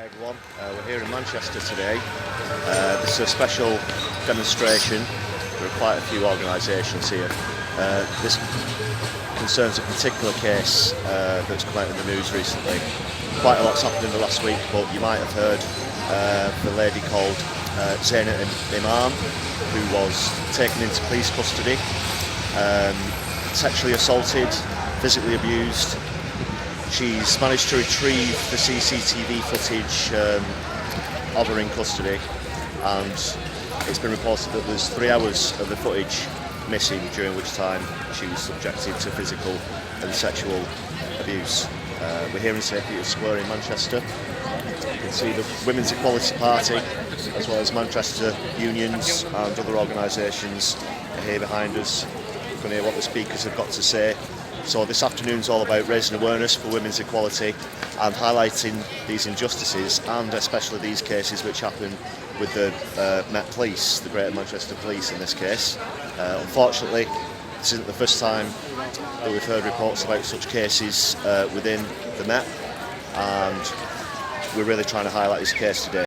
Everyone, we're here in Manchester today. This is a special demonstration. There are quite a few organisations here. This concerns a particular case that's come out in the news recently. Quite a lot's happened in the last week, but you might have heard of a lady called Zayna Iman, who was taken into police custody, sexually assaulted, physically abused. She's managed to retrieve the CCTV footage of her in custody, and it's been reported that there's 3 hours of the footage missing, during which time she was subjected to physical and sexual abuse. We're here in St Peter's Square in Manchester. You can see the Women's Equality Party, as well as Manchester unions and other organisations are here behind us. We're going to hear what the speakers have got to say. So this afternoon's all about raising awareness for women's equality and highlighting these injustices, and especially these cases which happen with the Met Police, the Greater Manchester Police in this case. Unfortunately, this isn't the first time that we've heard reports about such cases within the Met, and we're really trying to highlight this case today.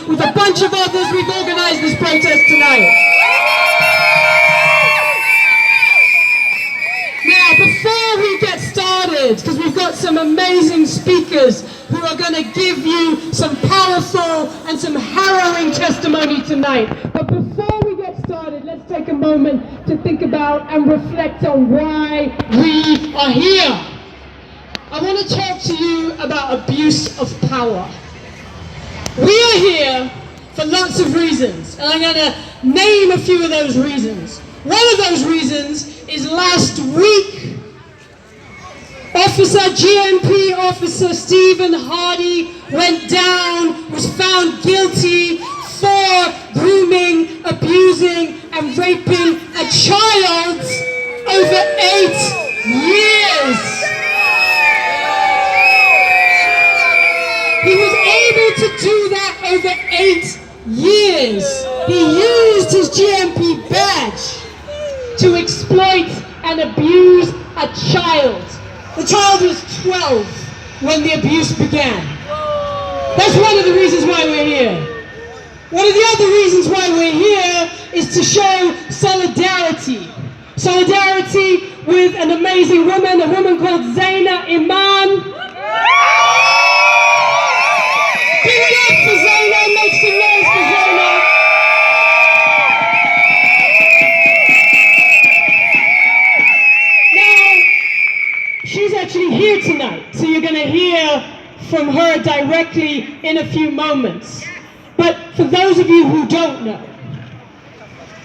With a bunch of others, we've organised this protest tonight. Now, before we get started, because we've got some amazing speakers who are going to give you some powerful and some harrowing testimony tonight. But before we get started, let's take a moment to think about and reflect on why we are here. I want to talk to you about abuse of power. We are here for lots of reasons, and I'm going to name a few of those reasons. One of those reasons is last week, GMP Officer Stephen Hardy went down, was found guilty for grooming, abusing, and raping a child over 8 years. He was able to do that over 8 years. He used his GMP badge to exploit and abuse a child. The child was 12 when the abuse began. That's one of the reasons why we're here. One of the other reasons why we're here is to show solidarity. Solidarity with an amazing woman, a woman called Zayna Iman. Give it up for Zayna, make some noise for Zayna. Now, she's actually here tonight, so you're going to hear from her directly in a few moments. But for those of you who don't know,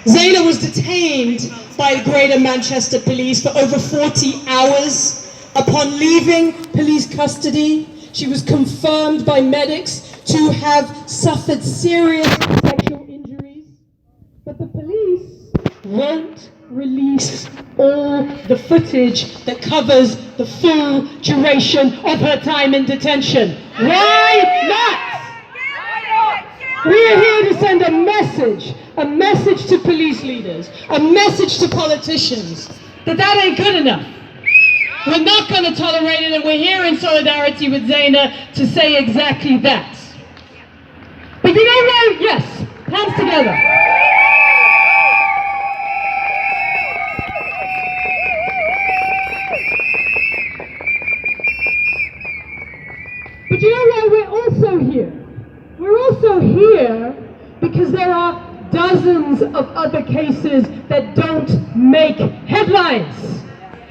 Zayna was detained by the Greater Manchester Police for over 40 hours. Upon leaving police custody, she was confirmed by medics to have suffered serious sexual injuries, but the police won't release all the footage that covers the full duration of her time in detention. Why not? We are here to send a message to police leaders, a message to politicians, that ain't good enough. We're not going to tolerate it, and we're here in solidarity with Zayna to say exactly that. But you don't know, yes, hands together. But you know why we're also here? We're also here because there are dozens of other cases that don't make headlines.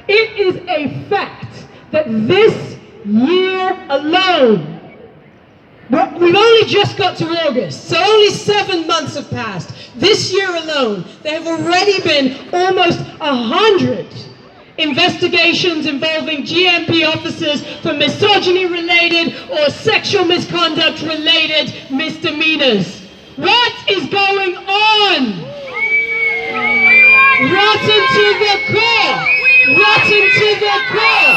It is a fact that this year alone, we've only just got to August, so only 7 months have passed. This year alone, there have already been almost 100 investigations involving GMP officers for misogyny-related or sexual misconduct-related misdemeanors. What is going on? Rotten to the core! Rotten to the core!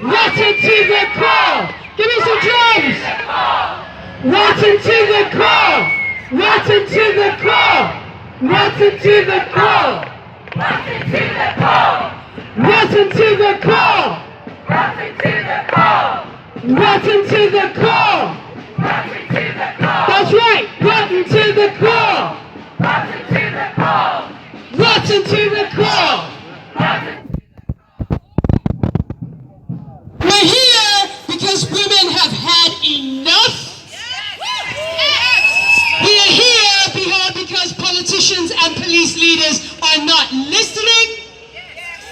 Rotten to the core! Give me some drums! Rotten to the core! Rotten to the core! Rotten to the core! Rotten to the core! Rotten to the core! Rotten to the core! Rotten to the core! Rotten to the core! That's right! Rotten to the core! Rotten to the core! Rotten to the core! We're here because women have had enough. We are here because politicians and police leaders are not listening.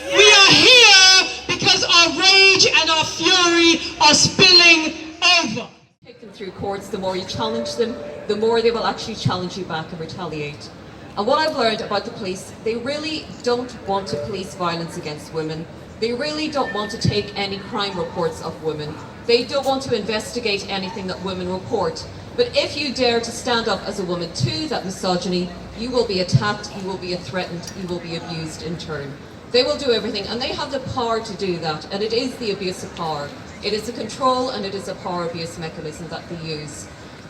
We are here because our rage and our fury are spilling over. Take them through courts, the more you challenge them, the more they will actually challenge you back and retaliate. And what I've learned about the police, they really don't want to police violence against women. They really don't want to take any crime reports of women. They don't want to investigate anything that women report. But if you dare to stand up as a woman to that misogyny, you will be attacked, you will be threatened, you will be abused in turn. They will do everything, and they have the power to do that, and it is the abuse of power. It is a control and it is a power abuse mechanism that they use.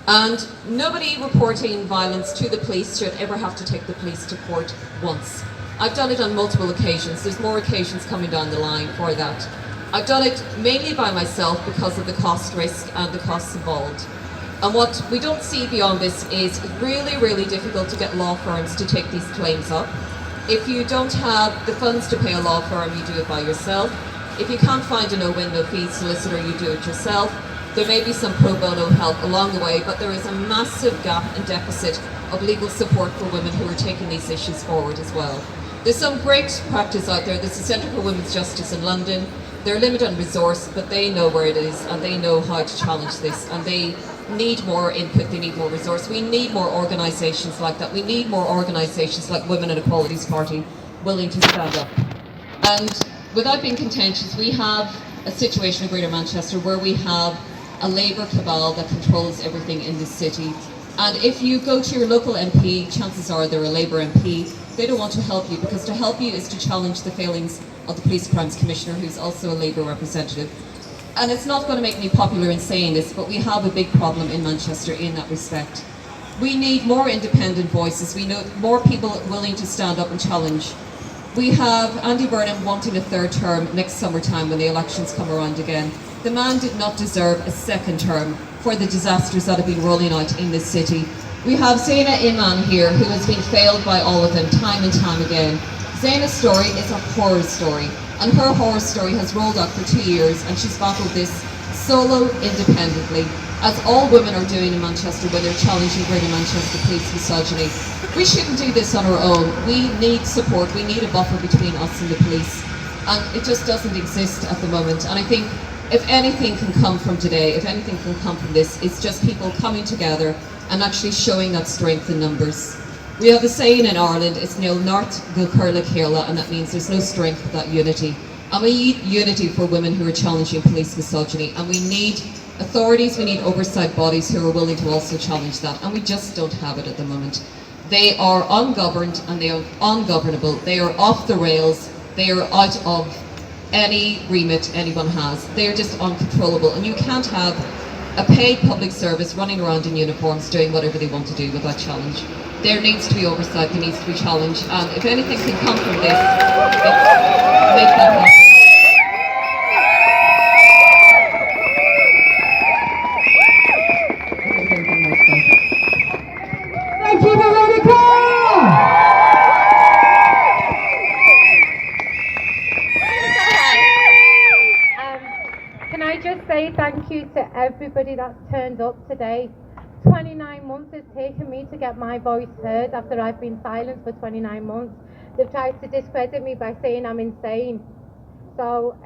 And nobody reporting violence to the police should ever have to take the police to court once. I've done it on multiple occasions. There's more occasions coming down the line for that. I've done it mainly by myself because of the cost risk and the costs involved. And what we don't see beyond this is really, really difficult to get law firms to take these claims up. If you don't have the funds to pay a law firm, you do it by yourself. If you can't find a no-win, no-fee solicitor, you do it yourself. There may be some pro bono help along the way, but there is a massive gap and deficit of legal support for women who are taking these issues forward as well. There's some great practice out there. There's the Centre for Women's Justice in London. They're limited on resource, but they know where it is and they know how to challenge this, and they need more input, they need more resource. We need more organisations like that. We need more organisations like Women and Equality's Party willing to stand up. And without being contentious, we have a situation in Greater Manchester where we have a Labour cabal that controls everything in this city. And if you go to your local MP, chances are they're a Labour MP. They don't want to help you, because to help you is to challenge the failings of the Police Crimes Commissioner, who's also a Labour representative. And it's not going to make me popular in saying this, but we have a big problem in Manchester in that respect. We need more independent voices. We need more people willing to stand up and challenge. We have Andy Burnham wanting a third term next summertime when the elections come around again. The man did not deserve a second term for the disasters that have been rolling out in this city. We have Zayna Iman here, who has been failed by all of them time and time again. Zayna's story is a horror story, and her horror story has rolled out for 2 years, and she's battled this solo, independently, as all women are doing in Manchester when they're challenging Greater Manchester police misogyny. We shouldn't do this on our own. We need support. We need a buffer between us and the police, and it just doesn't exist at the moment. And I think if anything can come from today, if anything can come from this, it's just people coming together and actually showing that strength in numbers. We have a saying in Ireland, it's nil nart go curla Kerala, and that means there's no strength without unity. And we need unity for women who are challenging police misogyny, and we need authorities, we need oversight bodies who are willing to also challenge that, and we just don't have it at the moment. They are ungoverned and they are ungovernable. They are off the rails. They are out of any remit anyone has. They are just uncontrollable, and you can't have a paid public service running around in uniforms doing whatever they want to do without challenge. There needs to be oversight, there needs to be challenge, and if anything can come from this, it's make that happen. Thank you, Veronica! Can I just say thank you to everybody that's turned up today. 29 months it's taken me to get my voice heard after I've been silent for 29 months. They've tried to discredit me by saying I'm insane. So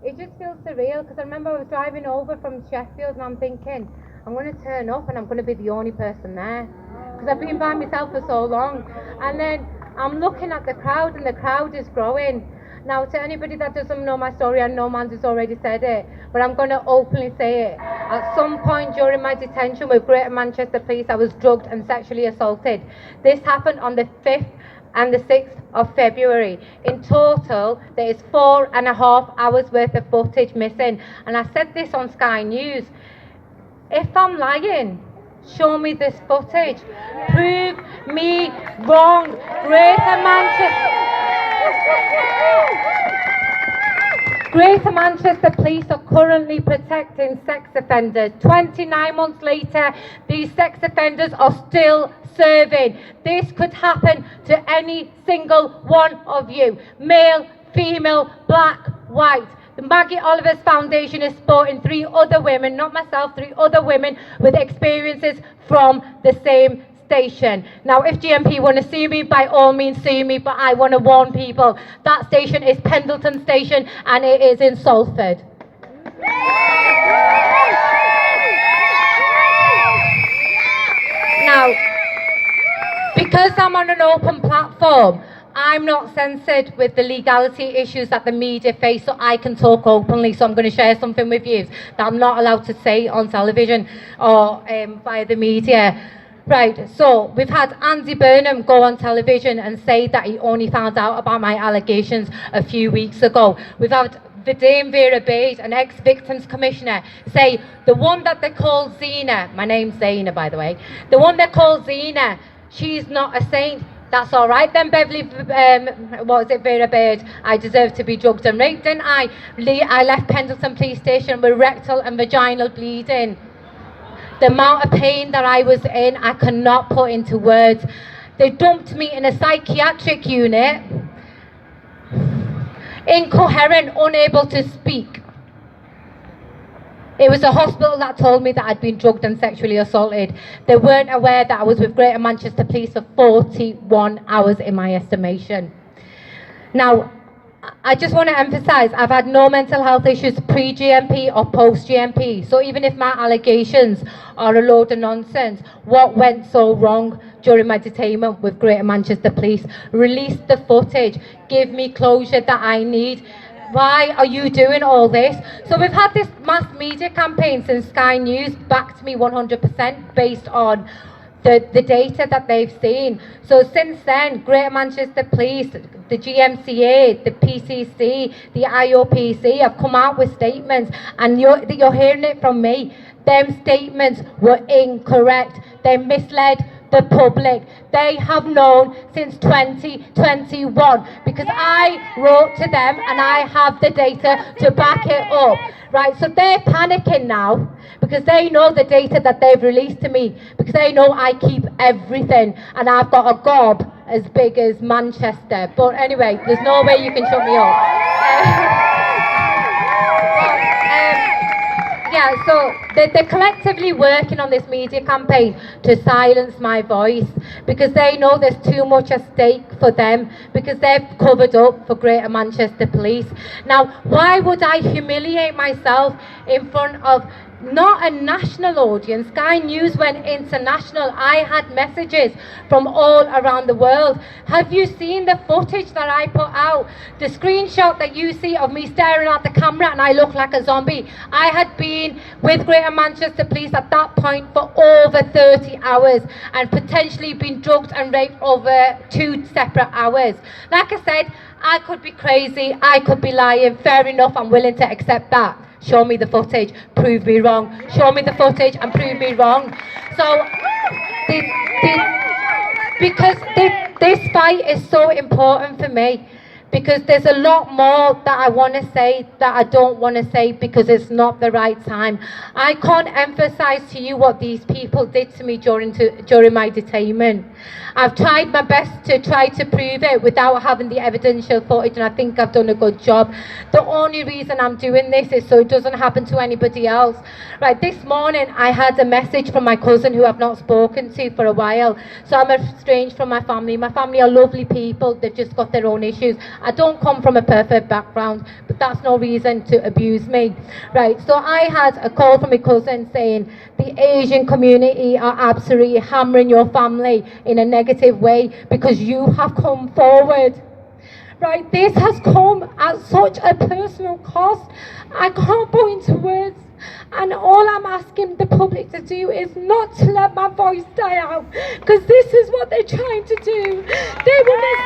it just feels surreal, because I remember I was driving over from Sheffield and I'm thinking, I'm going to turn up and I'm going to be the only person there, because I've been by myself for so long. And then I'm looking at the crowd and the crowd is growing. Now, to anybody that doesn't know my story, I know Manda's already said it, but I'm going to openly say it. At some point during my detention with Greater Manchester Police, I was drugged and sexually assaulted. This happened on the 5th and the 6th of February. In total, there is 4.5 hours worth of footage missing. And I said this on Sky News. If I'm lying, show me this footage. Prove me wrong. Greater Manchester Police are currently protecting sex offenders. 29 months later, these sex offenders are still serving. This could happen to any single one of you. Male, female, black, white. The Maggie Oliver's Foundation is supporting 3 other women, not myself, 3 other women with experiences from the same station. Now, if GMP want to sue me, by all means sue me, but I want to warn people, that station is Pendleton Station and it is in Salford. Now, because I'm on an open platform, I'm not censored with the legality issues that the media face, so I can talk openly. So I'm going to share something with you that I'm not allowed to say on television or via the media. Right, so we've had Andy Burnham go on television and say that he only found out about my allegations a few weeks ago. We've had Dame Vera Bade, an ex-victims commissioner, say the one that they call Zayna, my name's Zayna by the way, the one they call Zayna, she's not a saint. That's all right then, Beverly, what was it, Vera Bade? I deserve to be drugged and raped, didn't I? I left Pendleton Police Station with rectal and vaginal bleeding. The amount of pain that I was in, I cannot put into words. They dumped me in a psychiatric unit, incoherent, unable to speak. It was a hospital that told me that I'd been drugged and sexually assaulted. They weren't aware that I was with Greater Manchester Police for 41 hours in my estimation. Now, I just want to emphasise, I've had no mental health issues pre-GMP or post-GMP. So even if my allegations are a load of nonsense, what went so wrong during my detainment with Greater Manchester Police? Release the footage. Give me closure that I need. Why are you doing all this? So we've had this mass media campaign since Sky News backed me 100% based on the data that they've seen. So since then, Greater Manchester Police, the GMCA, the PCC, the IOPC have come out with statements, and you're hearing it from me. Them statements were incorrect. They misled the public. They have known since 2021 because I wrote to them and I have the data to back it up. Right, so they're panicking now because they know the data that they've released to me, because they know I keep everything and I've got a gob as big as Manchester. But anyway, there's no way you can shut me up. Yeah, so they're collectively working on this media campaign to silence my voice because they know there's too much at stake for them because they've covered up for Greater Manchester Police. Now, why would I humiliate myself in front of not a national audience? Sky News went international. I had messages from all around the world. Have you seen the footage that I put out? The screenshot that you see of me staring at the camera and I look like a zombie. I had been with Greater Manchester Police at that point for over 30 hours and potentially been drugged and raped over 2 separate hours. Like I said, I could be crazy, I could be lying. Fair enough, I'm willing to accept that. Show me the footage, prove me wrong. Show me the footage and prove me wrong. So, because this fight is so important for me, because there's a lot more that I want to say that I don't want to say because it's not the right time. I can't emphasize to you what these people did to me during my detainment. I've tried my best to try to prove it without having the evidential footage, and I think I've done a good job. The only reason I'm doing this is so it doesn't happen to anybody else. Right, this morning I had a message from my cousin who I've not spoken to for a while. So I'm estranged from my family. My family are lovely people, they've just got their own issues. I don't come from a perfect background, but that's no reason to abuse me. Right, so I had a call from my cousin saying the Asian community are absolutely hammering your family in a negative way because you have come forward. Right, this has come at such a personal cost. I can't put into words. And all I'm asking the public to do is not to let my voice die out, because this is what they're trying to do. They want to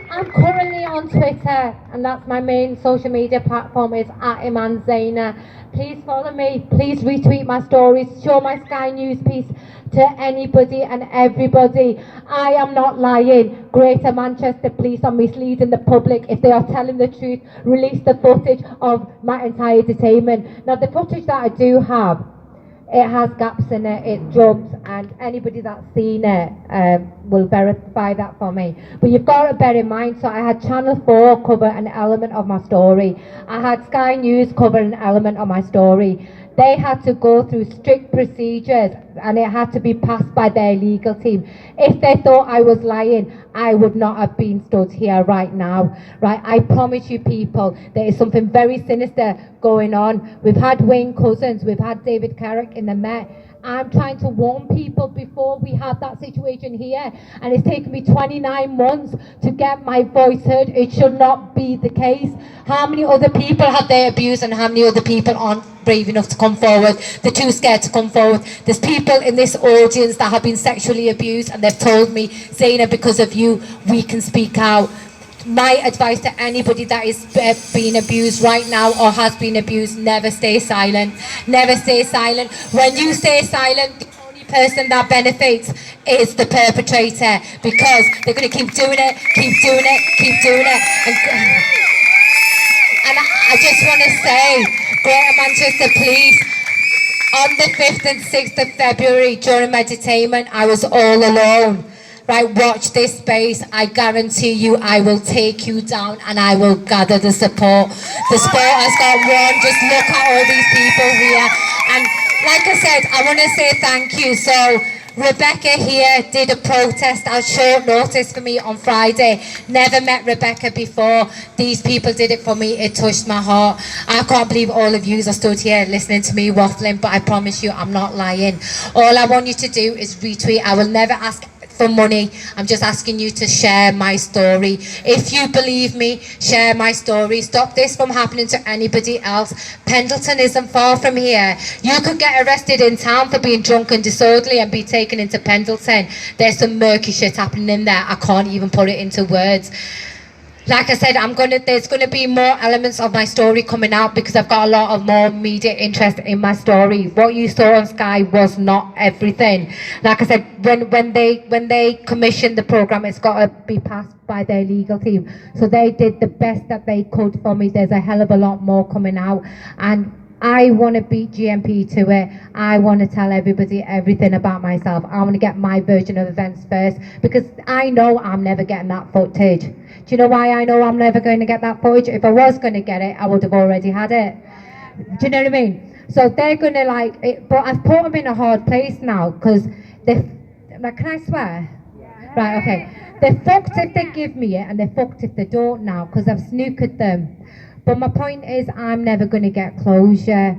I'm currently on Twitter, and that's my main social media platform, is at Iman Zayna. Please follow me, please retweet my stories, show my Sky News piece to anybody and everybody. I am not lying. Greater Manchester Police are misleading the public. If they are telling the truth, release the footage of my entire detainment. Now, the footage that I do have, it has gaps in it, it jumps, and anybody that's seen it will verify that for me. But you've got to bear in mind, so I had Channel 4 cover an element of my story. I had Sky News cover an element of my story. They had to go through strict procedures, and it had to be passed by their legal team. If they thought I was lying, I would not have been stood here right now. Right, I promise you people, there is something very sinister going on. We've had Wayne Couzens, we've had David Carrick in the Met. I'm trying to warn people before we had that situation here, and it's taken me 29 months to get my voice heard. It should not be the case. How many other people have they abused, and how many other people aren't brave enough to come forward? They're too scared to come forward. There's people in this audience that have been sexually abused, and they've told me, Zayna, because of you, we can speak out. My advice to anybody that is being abused right now or has been abused, never stay silent. Never stay silent. When you stay silent, the only person that benefits is the perpetrator, because they're going to keep doing it, keep doing it, keep doing it. And I just want to say, Greater Manchester Police, on the 5th and 6th of February, during my detainment, I was all alone. Right, watch this space. I guarantee you I will take you down, and I will gather the support. The sport has got one. Just look at all these people here. And like I said, I want to say thank you. So Rebecca here did a protest at short notice for me on Friday. Never met Rebecca before. These people did it for me. It touched my heart. I can't believe all of you are stood here listening to me waffling, but I promise you I'm not lying. All I want you to do is retweet. I will never ask for money. I'm just asking you to share my story. If you believe me, share my story. Stop this from happening to anybody else. Pendleton isn't far from here. You could get arrested in town for being drunk and disorderly and be taken into Pendleton. There's some murky shit happening in there. I can't even put it into words. Like I said, there's gonna be more elements of my story coming out, because I've got a lot of more media interest in my story. What you saw on Sky was not everything. Like I said, when they commissioned the program, it's got to be passed by their legal team. So they did the best that they could for me. There's a hell of a lot more coming out, and I want to beat GMP to it. I want to tell everybody everything about myself. I want to get my version of events first, because I know I'm never getting that footage. Do you know why I know I'm never going to get that footage? If I was going to get it, I would have already had it. Do you know what I mean? So they're going to like it, but I've put them in a hard place now, because they, like, can I swear? Right, okay. They're fucked if they give me it, and they're fucked if they don't now, because I've snookered them. But my point is, I'm never going to get closure,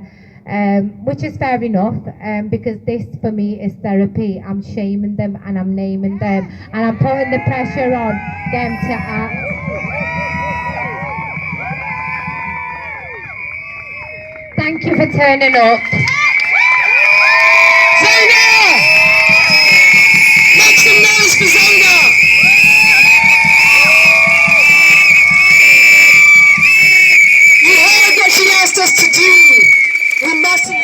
which is fair enough, because this for me is therapy. I'm shaming them, and I'm naming them, and I'm putting the pressure on them to act. Thank you for turning up. Zayna! Make some noise for Zayna! You heard what she asked us to do. We mustn't.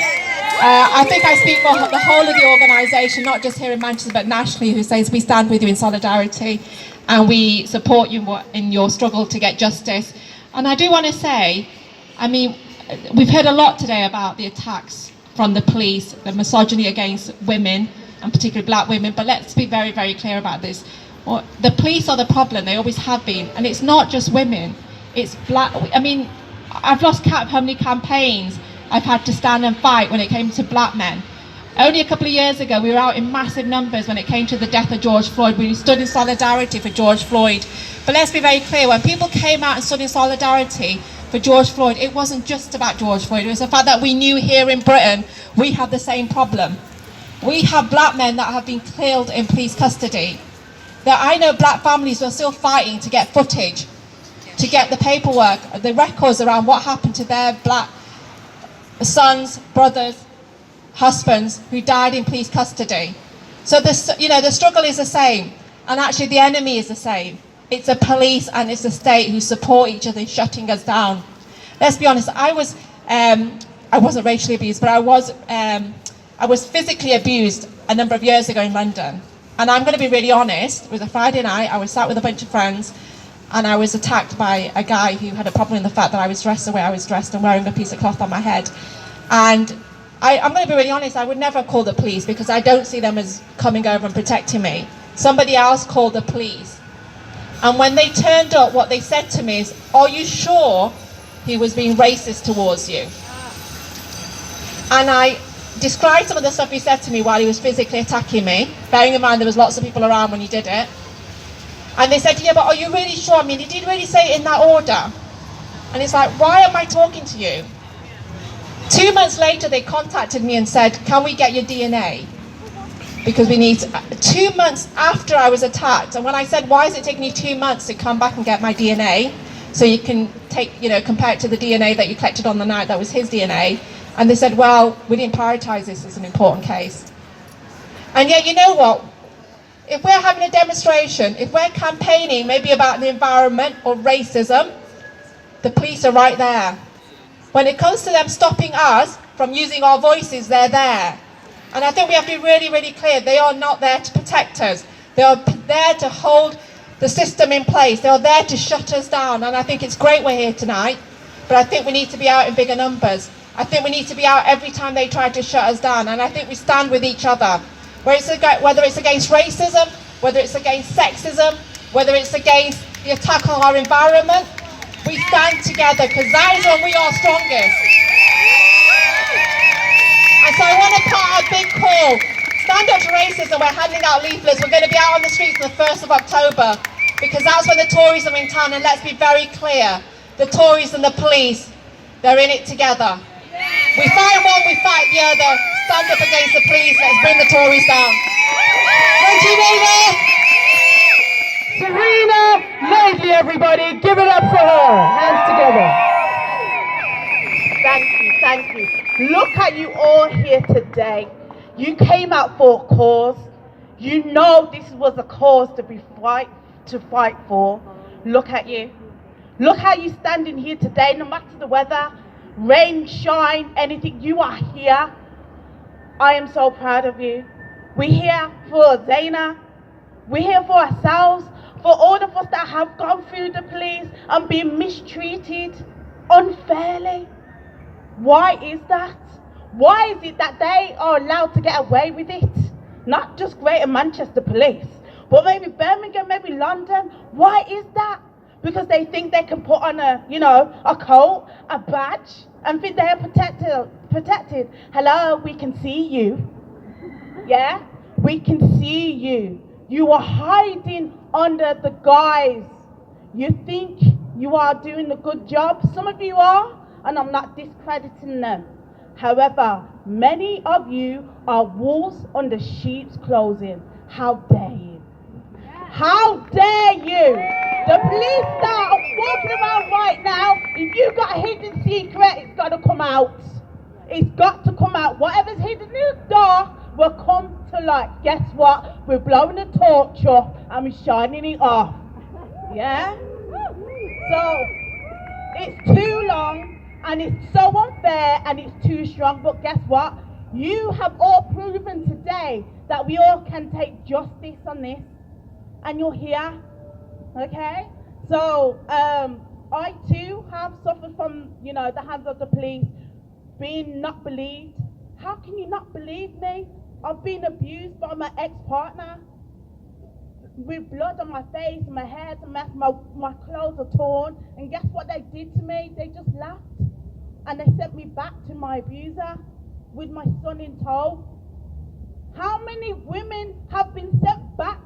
I think I speak for the whole of the organisation, not just here in Manchester, but nationally, who says we stand with you in solidarity and we support you in your struggle to get justice. And I do want to say, I mean, we've heard a lot today about the attacks from the police, the misogyny against women, and particularly black women, but let's be very, very clear about this. The police are the problem, they always have been, and it's not just women, it's black. I mean, I've lost count of how many campaigns I've had to stand and fight when it came to black men. Only a couple of years ago, we were out in massive numbers when it came to the death of George Floyd. We stood in solidarity for George Floyd. But let's be very clear, when people came out and stood in solidarity for George Floyd, it wasn't just about George Floyd. It was the fact that we knew here in Britain, we have the same problem. We have black men that have been killed in police custody. That I know black families who are still fighting to get footage, to get the paperwork, the records around what happened to their black sons, brothers, husbands who died in police custody. So the struggle is the same, and actually the enemy is the same. It's the police and it's the state who support each other in shutting us down. Let's be honest, I wasn't racially abused, but I was physically abused a number of years ago in London. And I'm going to be really honest, it was a Friday night, I was sat with a bunch of friends, and I was attacked by a guy who had a problem with the fact that I was dressed the way I was dressed and wearing a piece of cloth on my head. And I'm going to be really honest, I would never call the police because I don't see them as coming over and protecting me. Somebody else called the police. And when they turned up, what they said to me is, "Are you sure he was being racist towards you?" And I described some of the stuff he said to me while he was physically attacking me, bearing in mind there was lots of people around when he did it. And they said, "Yeah, but are you really sure? I mean, did he really say it in that order?" And it's like, why am I talking to you? 2 months later, they contacted me and said, "Can we get your DNA? Because we need..." 2 months after I was attacked, and when I said, "Why is it taking you 2 months to come back and get my DNA? So you can compare it to the DNA that you collected on the night that was his DNA." And they said, "Well, we didn't prioritize this as an important case." And yet, you know what? If we're having a demonstration, if we're campaigning maybe about the environment or racism, the police are right there. When it comes to them stopping us from using our voices, they're there. And I think we have to be really, really clear, they are not there to protect us. They are there to hold the system in place. They are there to shut us down. And I think it's great we're here tonight, but I think we need to be out in bigger numbers. I think we need to be out every time they try to shut us down. And I think we stand with each other. Whether it's against racism, whether it's against sexism, whether it's against the attack on our environment, we stand together because that is when we are strongest. And so I want to put out a big call. Stand up to racism. We're handing out leaflets. We're going to be out on the streets on the 1st of October because that's when the Tories are in town. And let's be very clear, the Tories and the police, they're in it together. We fight one, we fight the other. Stand up against the police. Let's bring the Tories down. Thank you, Nahella. Serena Lately, everybody, give it up for her. Hands together. Thank you. Look at you all here today. You came out for a cause. You know this was a cause to fight for. Look at you. Look how you standing here today, no matter the weather, rain, shine, anything, you are here. I am so proud of you. We're here for Zayna. We're here for ourselves, for all of us that have gone through the police and been mistreated unfairly. Why is that? Why is it that they are allowed to get away with it? Not just Greater Manchester Police, but maybe Birmingham, maybe London. Why is that? Because they think they can put on a coat, a badge, and think they are protected. Hello, we can see you. Yeah, we can see you. You are hiding under the guise. You think you are doing a good job. Some of you are, and I'm not discrediting them. However, many of you are wolves under sheep's clothing. How dare you? How dare you? The police that are walking around right now, if you got a hidden secret, it's got to come out. It's got to come out. Whatever's hidden in the dark will come to light. Guess what? We're blowing the torch up and we're shining it off. Yeah? So, it's too long and it's so unfair and it's too strong. But guess what? You have all proven today that we all can take justice on this, and you're here, okay? So I too have suffered from, you know, the hands of the police, being not believed. How can you not believe me? I've been abused by my ex-partner with blood on my face, my hair, my clothes are torn, and guess what they did to me? They just laughed, and they sent me back to my abuser with my son in tow. How many women have been sent back,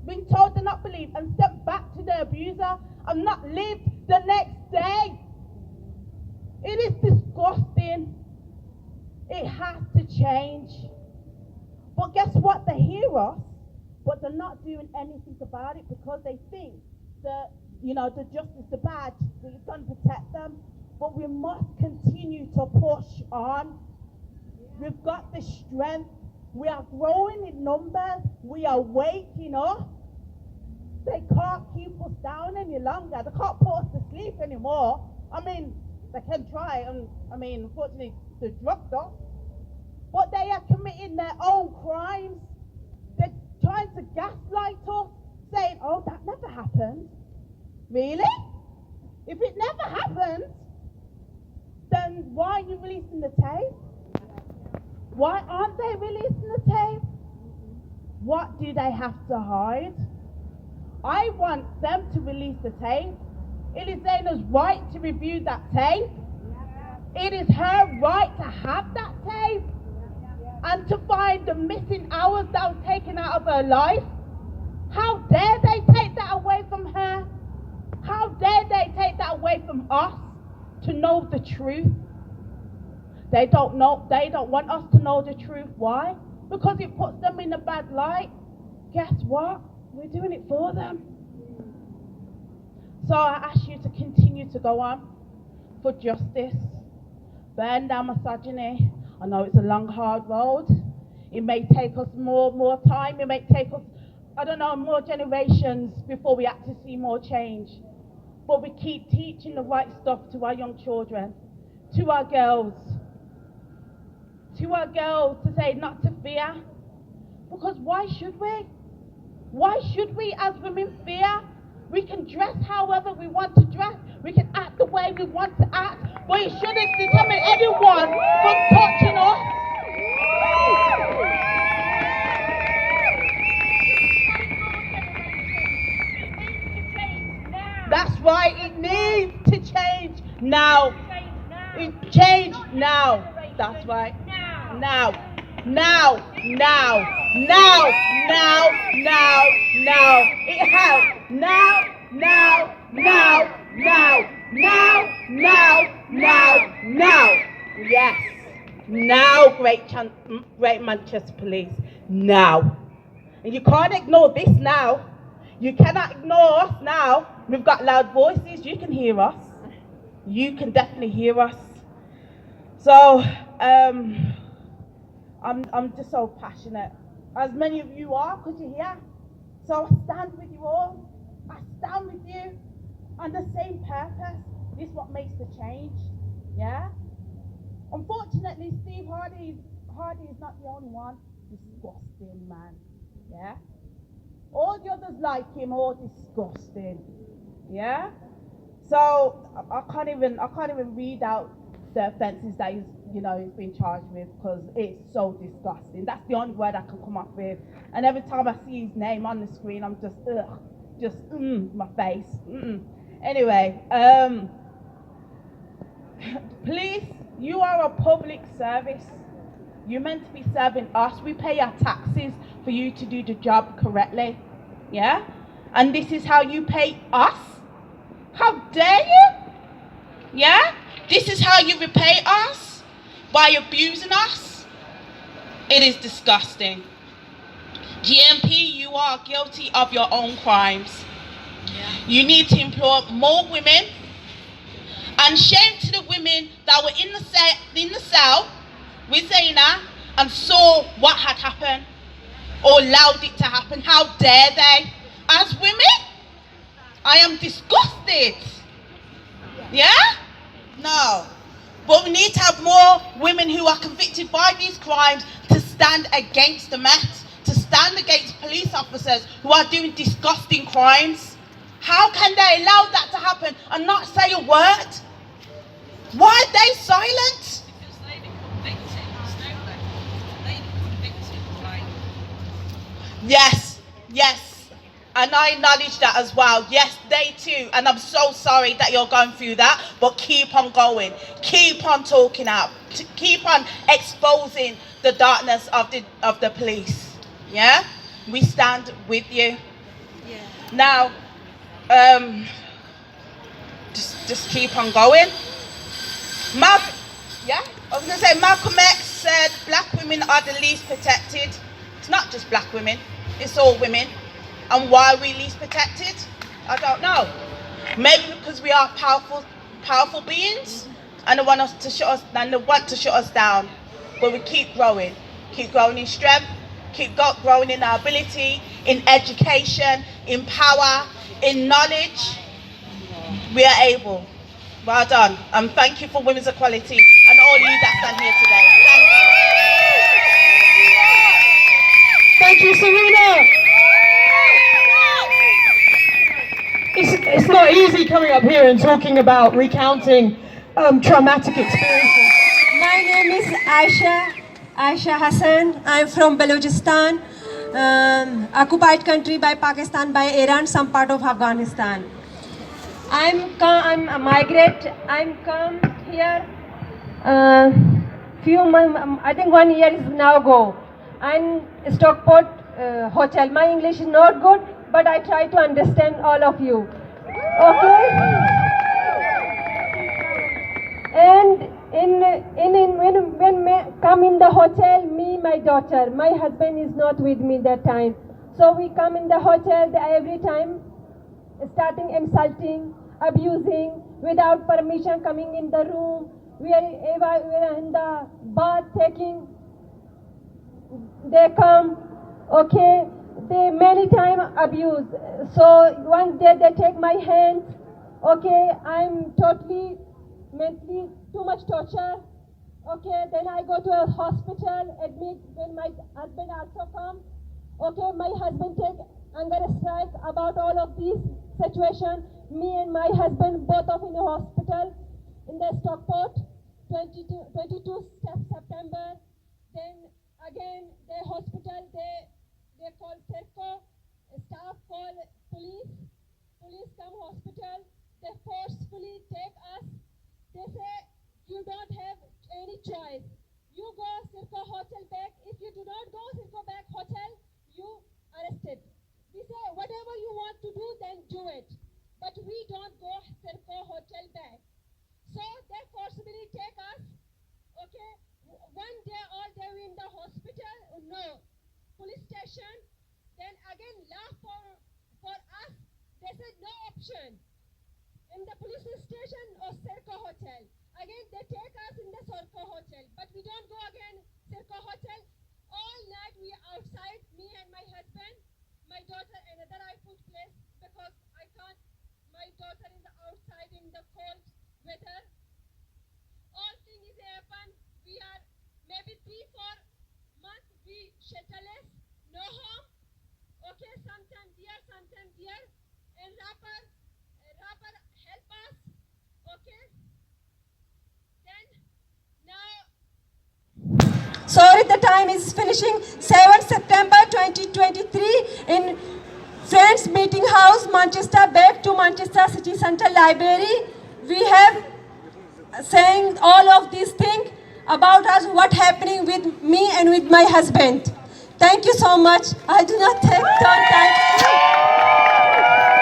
been told they're not believed, and sent back to their abuser and not lived the next day? It is disgusting. It has to change. But guess what? They hear us, but they're not doing anything about it because they think that, you know, the justice, the badge, that it's going to protect them. But we must continue to push on. We've got the strength. We are growing in numbers. We are waking up. They can't keep us down any longer. They can't put us to sleep anymore. I mean, they can try, and I mean, unfortunately, they're drugged up. But they are committing their own crimes. They're trying to gaslight us, saying, oh, that never happened. Really? If it never happened, then why are you releasing the tape? Why aren't they releasing the tape? What do they have to hide? I want them to release the tape. It is Zayna's right to review that tape. It is her right to have that tape and to find the missing hours that was taken out of her life. How dare they take that away from her? How dare they take that away from us to know the truth? They don't want us to know the truth. Why? Because it puts them in a bad light. Guess what? We're doing it for them. So I ask you to continue to go on for justice. Burn down misogyny. I know it's a long, hard road. It may take us more time. It may take us, I don't know, more generations before we actually see more change. But we keep teaching the right stuff to our young children, to our girls to say not to fear. Because why should we? Why should we as women fear? We can dress however we want to dress. We can act the way we want to act. But it shouldn't determine anyone from touching us. That's right, it needs to change now. It change now. That's right. Now. It has. Now. Yes. Now, Great Manchester Police. Now. And you can't ignore this now. You cannot ignore us now. We've got loud voices. You can hear us. You can definitely hear us. So, I'm just so passionate. As many of you are, because you're here. So I stand with you all. I stand with you on the same purpose. This is what makes the change. Yeah? Unfortunately, Steve Hardy is not the only one. Disgusting man. Yeah? All the others like him, all disgusting. Yeah? So I can't even read out the offences that he's been charged with, because it's so disgusting. That's the only word I can come up with. And every time I see his name on the screen, I'm just my face. Anyway, police, you are a public service. You're meant to be serving us. We pay our taxes for you to do the job correctly. Yeah? And this is how you pay us? How dare you? Yeah? This is how you repay us? By abusing us? It is disgusting. GMP, you are guilty of your own crimes. Yeah. You need to employ more women. And shame to the women that were in the cell with Zayna and saw what had happened or allowed it to happen. How dare they? As women, I am disgusted. Yeah? No. But we need to have more women who are convicted by these crimes to stand against the mess, to stand against police officers who are doing disgusting crimes. How can they allow that to happen and not say a word? Why are they silent? Because they've been convicted, they've been convicted, right? Yes, yes. And I acknowledge that as well. Yes, they too. And I'm so sorry that you're going through that. But keep on going. Keep on talking out. Keep on exposing the darkness of the police. Yeah? We stand with you. Yeah. Now, just keep on going. I was going to say Malcolm X said black women are the least protected. It's not just black women, it's all women. And why are we least protected? I don't know. Maybe because we are powerful beings and they want to shut us down. But we keep growing in strength, growing in our ability, in education, in power, in knowledge. We are able. Well done. And thank you for women's equality and all you that stand here today. Thank you. Thank you, Serena. It's not easy coming up here and talking about recounting traumatic experiences. My name is Asha Hassan. I'm from Balochistan, occupied country by Pakistan, by Iran, some part of Afghanistan. I'm a migrant. I'm come here few months, I think 1 year is now ago. I'm Stockport hotel. My English is not good, but I try to understand all of you. Okay? And when come in the hotel, me, my daughter, my husband is not with me that time. So we come in the hotel every time, starting insulting, abusing, without permission, coming in the room. We are in the bath taking. They come, okay. They many times abuse. So one day they take my hands. Okay, I'm totally mentally too much torture. Okay, then I go to a hospital, admit. When my husband also come. Okay, my husband take anger strike about all of these situation. Me and my husband both of in the hospital in the Stockport, 22 September. Then again the hospital they call Serco, staff call police come hospital. They forcefully take us. They say you don't have any choice. You go Serco hotel back. If you do not go Serco back hotel, you arrested. We say whatever you want to do, then do it. But we don't go Serco hotel back. So they forcibly take us. Okay, one day all day we in the hospital, no, police station. Then again laugh for us. They said no option. In the police station or Serco hotel. Again they take us in the Serco hotel. But we don't go again Serco hotel. All night we are outside, me and my husband. My daughter another I put place because I can't. My daughter is outside in the cold weather. All things is happen. We are maybe 3-4 months we shelterless, no home. Okay, sometimes there, sometimes there. And rapper help us. Okay. Then now. Sorry, the time is finishing. 7 September 2023 in Friends Meeting House, Manchester, back to Manchester City Central Library. We have saying all of these things about us, what happening with me and with my husband. Thank you so much. I do not take time.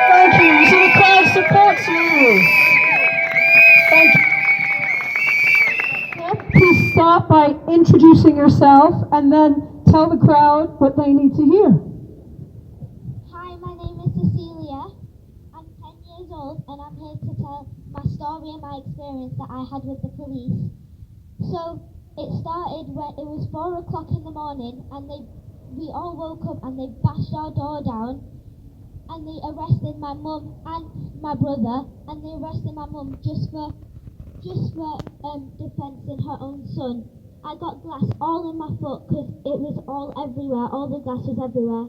Thank you. So the crowd supports you. Thank you. Please start by introducing yourself and then tell the crowd what they need to hear. Hi, my name is Cecilia. I'm 10 years old and I'm here to tell my story and my experience that I had with the police. So it started when it was 4 o'clock in the morning and we all woke up and they bashed our door down and they arrested my mum and my brother and they arrested my mum just for just for defending her own son. I got glass all in my foot because it was all everywhere, all the glass was everywhere.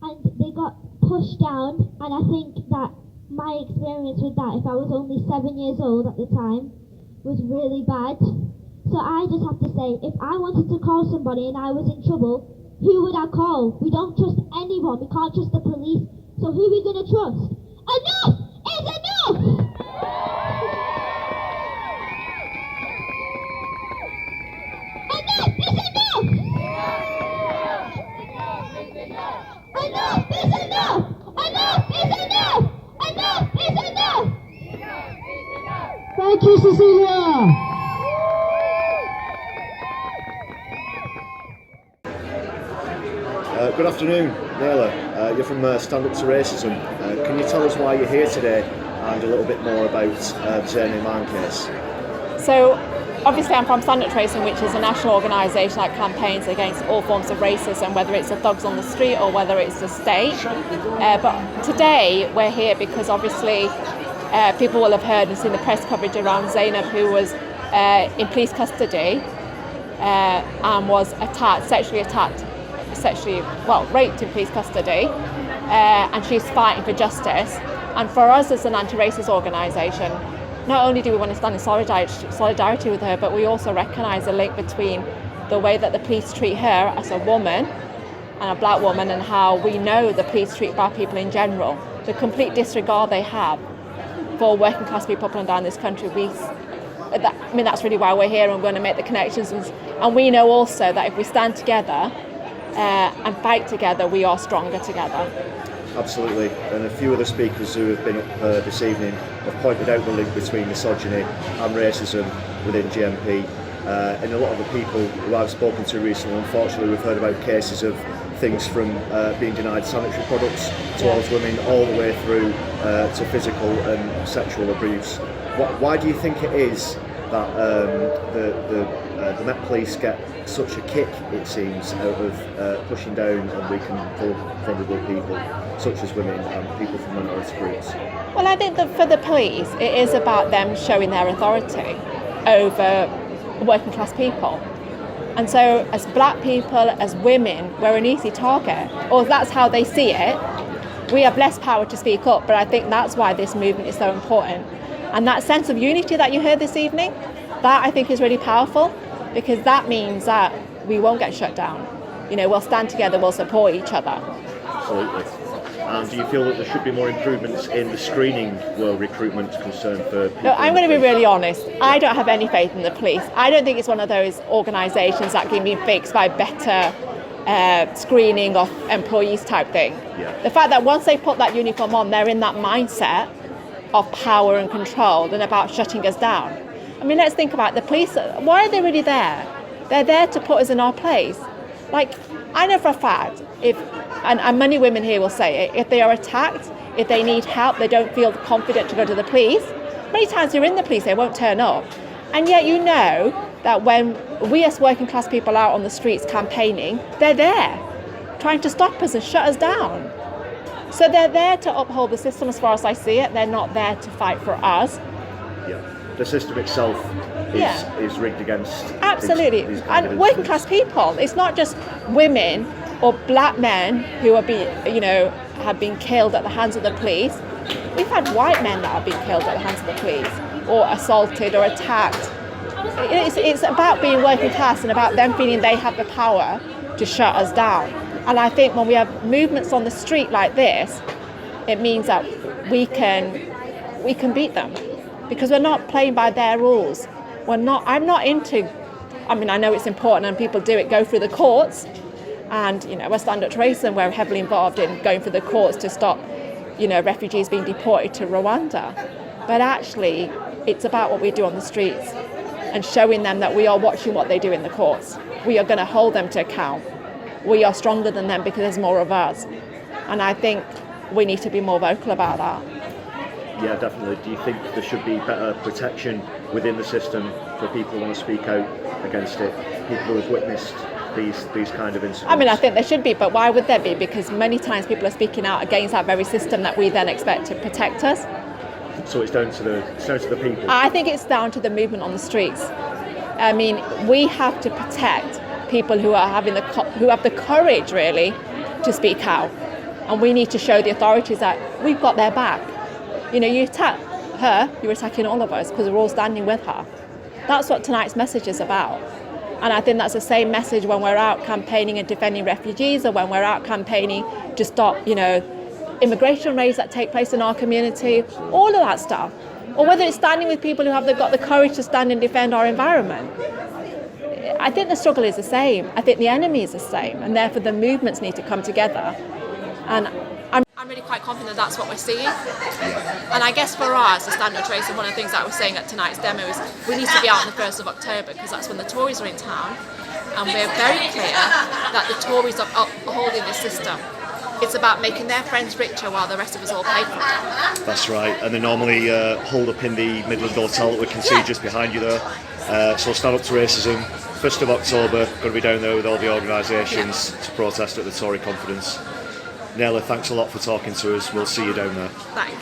And they got pushed down, and I think that my experience with that, if I was only 7 years old at the time, was really bad. So I just have to say, if I wanted to call somebody and I was in trouble, who would I call? We don't trust anyone, we can't trust the police, so who are we going to trust? Enough is enough! Enough is enough! Enough is enough! Enough is enough! Enough is enough! Thank you, Cecilia. Good afternoon, Nahella. You're from Stand Up to Racism. Can you tell us why you're here today and a little bit more about the Zayna Iman case? So, obviously I'm from Stand Up to Racism, which is a national organisation that campaigns against all forms of racism, whether it's the thugs on the street or whether it's the state. But today we're here because obviously people will have heard and seen the press coverage around Zayna, who was in police custody and was raped in police custody, and she's fighting for justice. And for us as an anti-racist organisation, not only do we want to stand in solidarity with her, but we also recognise the link between the way that the police treat her as a woman and a black woman, and how we know the police treat black people in general, the complete disregard they have for working class people up and down this country. That's really why we're here, and we're going to make the connections. And we know also that if we stand together and fight together, we are stronger together. Absolutely, and a few of the speakers who have been up this evening have pointed out the link between misogyny and racism within GMP. And a lot of the people who I've spoken to recently, unfortunately, we've heard about cases of things from being denied sanitary products towards women, all the way through to physical and sexual abuse. Why do you think it is that the Met Police get such a kick, it seems, out of pushing down on weak and vulnerable people, such as women and people from minority groups? Well, I think that for the police, it is about them showing their authority over working class people. And so as black people, as women, we're an easy target, or that's how they see it. We have less power to speak up, but I think that's why this movement is so important. And that sense of unity that you heard this evening, that I think is really powerful, because that means that we won't get shut down. We'll stand together, we'll support each other. Absolutely. And do you feel that there should be more improvements in the screening where recruitment is concerned for people? No, I'm going to be really honest. I don't have any faith in the police. I don't think it's one of those organisations that can be fixed by better screening of employees type thing. Yeah. The fact that once they put that uniform on, they're in that mindset of power and control and about shutting us down. Let's think about the police. Why are they really there? They're there to put us in our place. I know for a fact, and many women here will say it, if they are attacked, if they need help, they don't feel confident to go to the police. Many times you're in the police, they won't turn up. And yet you know that when we as working class people are out on the streets campaigning, they're there trying to stop us and shut us down. So they're there to uphold the system as far as I see it. They're not there to fight for us. Yeah. The system itself is rigged against. Absolutely. These and working class people. It's not just women or black men who have been killed at the hands of the police. We've had white men that have been killed at the hands of the police, or assaulted or attacked. It's about being working class and about them feeling they have the power to shut us down. And I think when we have movements on the street like this, it means that we can beat them, because we're not playing by their rules. I'm not into, I know it's important and people do it, go through the courts, and we're Stand Up to Racism, we're heavily involved in going through the courts to stop refugees being deported to Rwanda. But actually it's about what we do on the streets and showing them that we are watching what they do in the courts. We are going to hold them to account. We are stronger than them because there's more of us. And I think we need to be more vocal about that. Yeah, definitely. Do you think there should be better protection within the system for people who want to speak out against it, people who have witnessed these kind of incidents? I think there should be, but why would there be? Because many times people are speaking out against that very system that we then expect to protect us. So it's down to the people. I think it's down to the movement on the streets. I mean, we have to protect people who are who have the courage, really, to speak out, and we need to show the authorities that we've got their back. You know, you attack her, you're attacking all of us because we're all standing with her. That's what tonight's message is about. And I think that's the same message when we're out campaigning and defending refugees, or when we're out campaigning to stop, you know, immigration raids that take place in our community, all of that stuff. Or whether it's standing with people who have got the courage to stand and defend our environment. I think the struggle is the same. I think the enemy is the same, and therefore the movements need to come together. And I'm really quite confident that's what we're seeing. And I guess for us, the Standard Trace, and one of the things that I was saying at tonight's demo is we need to be out on the 1st of October, because that's when the Tories are in town, and we're very clear that the Tories are upholding the system. It's about making their friends richer while the rest of us all pay for it. That's right, and they normally hold up in the Midland Hotel that we can see just behind you there. So Stand Up to Racism, 1st of October, going to be down there with all the organisations to protest at the Tory conference. Nahella, thanks a lot for talking to us. We'll see you down there. Thanks.